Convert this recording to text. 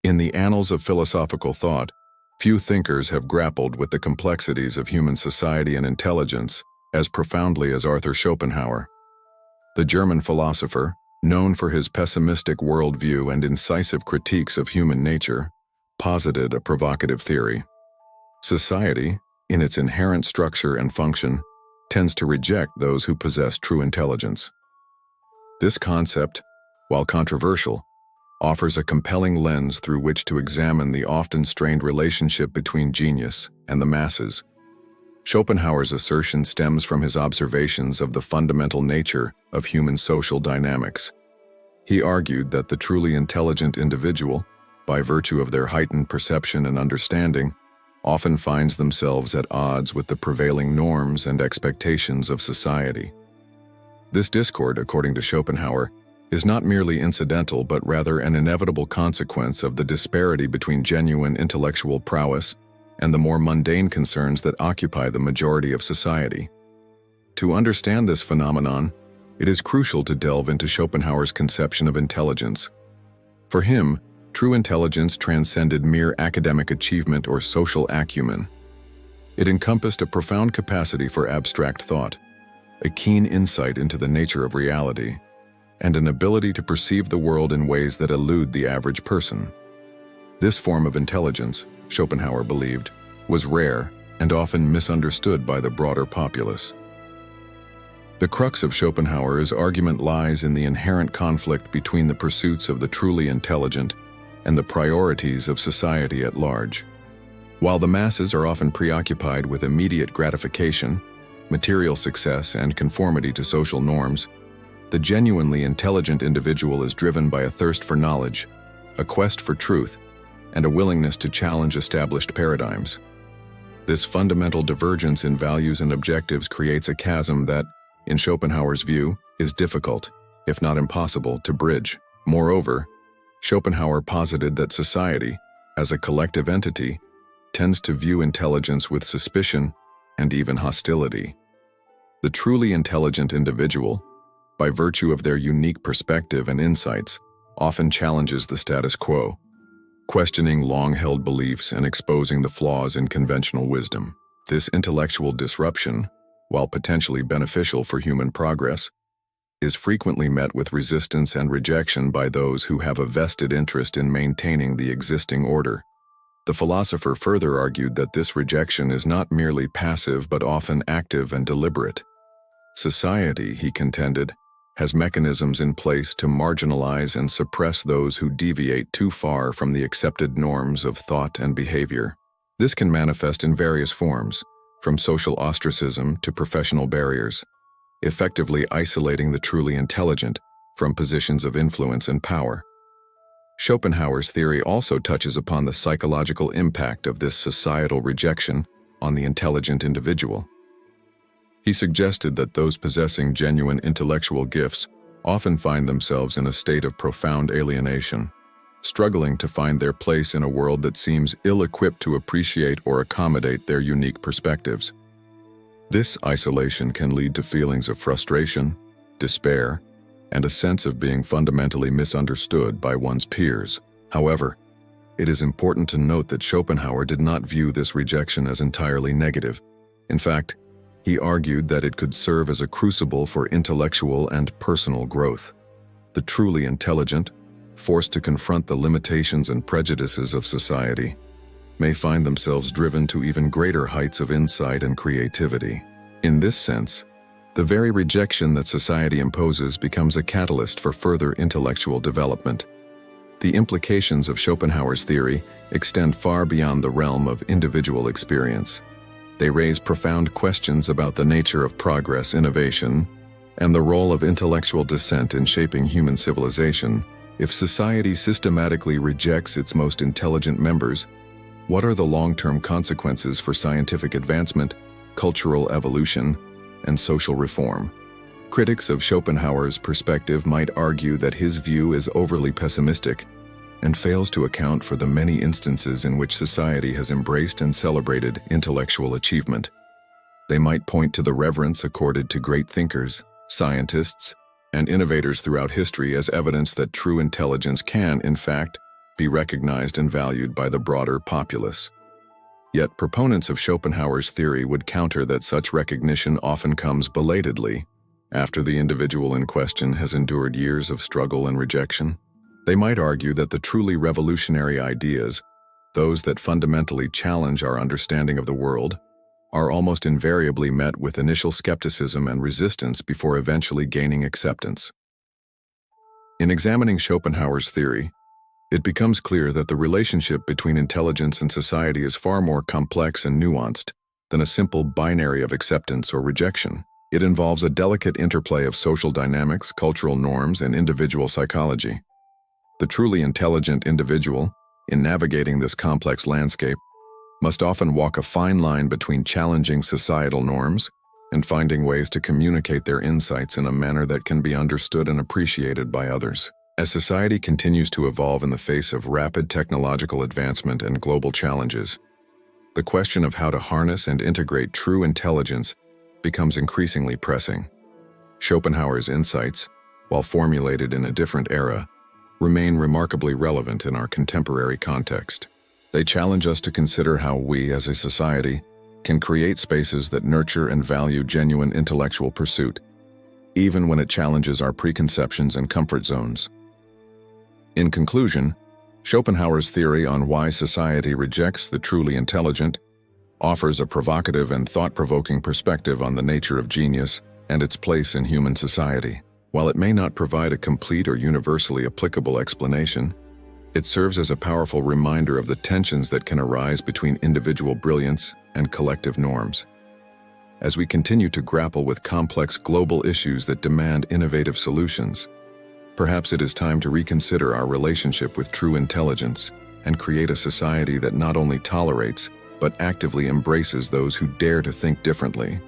In the annals of philosophical thought, few thinkers have grappled with the complexities of human society and intelligence as profoundly as Arthur Schopenhauer. The German philosopher, known for his pessimistic worldview and incisive critiques of human nature, posited a provocative theory. Society, in its inherent structure and function, tends to reject those who possess true intelligence. This concept, while controversial, offers a compelling lens through which to examine the often strained relationship between genius and the masses. Schopenhauer's assertion stems from his observations of the fundamental nature of human social dynamics. He argued that the truly intelligent individual, by virtue of their heightened perception and understanding, often finds themselves at odds with the prevailing norms and expectations of society. This discord, according to Schopenhauer, is not merely incidental but rather an inevitable consequence of the disparity between genuine intellectual prowess and the more mundane concerns that occupy the majority of society. To understand this phenomenon, it is crucial to delve into Schopenhauer's conception of intelligence. For him, true intelligence transcended mere academic achievement or social acumen. It encompassed a profound capacity for abstract thought, a keen insight into the nature of reality, and an ability to perceive the world in ways that elude the average person. This form of intelligence, Schopenhauer believed, was rare and often misunderstood by the broader populace. The crux of Schopenhauer's argument lies in the inherent conflict between the pursuits of the truly intelligent and the priorities of society at large. While the masses are often preoccupied with immediate gratification, material success, and conformity to social norms, the genuinely intelligent individual is driven by a thirst for knowledge, a quest for truth, and a willingness to challenge established paradigms. This fundamental divergence in values and objectives creates a chasm that, in Schopenhauer's view, is difficult, if not impossible, to bridge. Moreover, Schopenhauer posited that society, as a collective entity, tends to view intelligence with suspicion and even hostility. The truly intelligent individual, by virtue of their unique perspective and insights, often challenges the status quo, questioning long-held beliefs and exposing the flaws in conventional wisdom. This intellectual disruption, while potentially beneficial for human progress, is frequently met with resistance and rejection by those who have a vested interest in maintaining the existing order. The philosopher further argued that this rejection is not merely passive but often active and deliberate. Society, he contended, has mechanisms in place to marginalize and suppress those who deviate too far from the accepted norms of thought and behavior. This can manifest in various forms, from social ostracism to professional barriers, effectively isolating the truly intelligent from positions of influence and power. Schopenhauer's theory also touches upon the psychological impact of this societal rejection on the intelligent individual. He suggested that those possessing genuine intellectual gifts often find themselves in a state of profound alienation, struggling to find their place in a world that seems ill-equipped to appreciate or accommodate their unique perspectives. This isolation can lead to feelings of frustration, despair, and a sense of being fundamentally misunderstood by one's peers. However, it is important to note that Schopenhauer did not view this rejection as entirely negative. In fact, he argued that it could serve as a crucible for intellectual and personal growth. The truly intelligent, forced to confront the limitations and prejudices of society, may find themselves driven to even greater heights of insight and creativity. In this sense, the very rejection that society imposes becomes a catalyst for further intellectual development. The implications of Schopenhauer's theory extend far beyond the realm of individual experience. They raise profound questions about the nature of progress, innovation, and the role of intellectual dissent in shaping human civilization. If society systematically rejects its most intelligent members, what are the long-term consequences for scientific advancement, cultural evolution, and social reform? Critics of Schopenhauer's perspective might argue that his view is overly pessimistic and fails to account for the many instances in which society has embraced and celebrated intellectual achievement. They might point to the reverence accorded to great thinkers, scientists, and innovators throughout history as evidence that true intelligence can, in fact, be recognized and valued by the broader populace. Yet proponents of Schopenhauer's theory would counter that such recognition often comes belatedly, after the individual in question has endured years of struggle and rejection. They might argue that the truly revolutionary ideas, those that fundamentally challenge our understanding of the world, are almost invariably met with initial skepticism and resistance before eventually gaining acceptance. In examining Schopenhauer's theory, it becomes clear that the relationship between intelligence and society is far more complex and nuanced than a simple binary of acceptance or rejection. It involves a delicate interplay of social dynamics, cultural norms, and individual psychology. The truly intelligent individual, in navigating this complex landscape, must often walk a fine line between challenging societal norms and finding ways to communicate their insights in a manner that can be understood and appreciated by others. As society continues to evolve in the face of rapid technological advancement and global challenges, the question of how to harness and integrate true intelligence becomes increasingly pressing. Schopenhauer's insights, while formulated in a different era, remain remarkably relevant in our contemporary context. They challenge us to consider how we, as a society, can create spaces that nurture and value genuine intellectual pursuit, even when it challenges our preconceptions and comfort zones. In conclusion, Schopenhauer's theory on why society rejects the truly intelligent offers a provocative and thought-provoking perspective on the nature of genius and its place in human society. While it may not provide a complete or universally applicable explanation, it serves as a powerful reminder of the tensions that can arise between individual brilliance and collective norms. As we continue to grapple with complex global issues that demand innovative solutions, perhaps it is time to reconsider our relationship with true intelligence and create a society that not only tolerates, but actively embraces those who dare to think differently.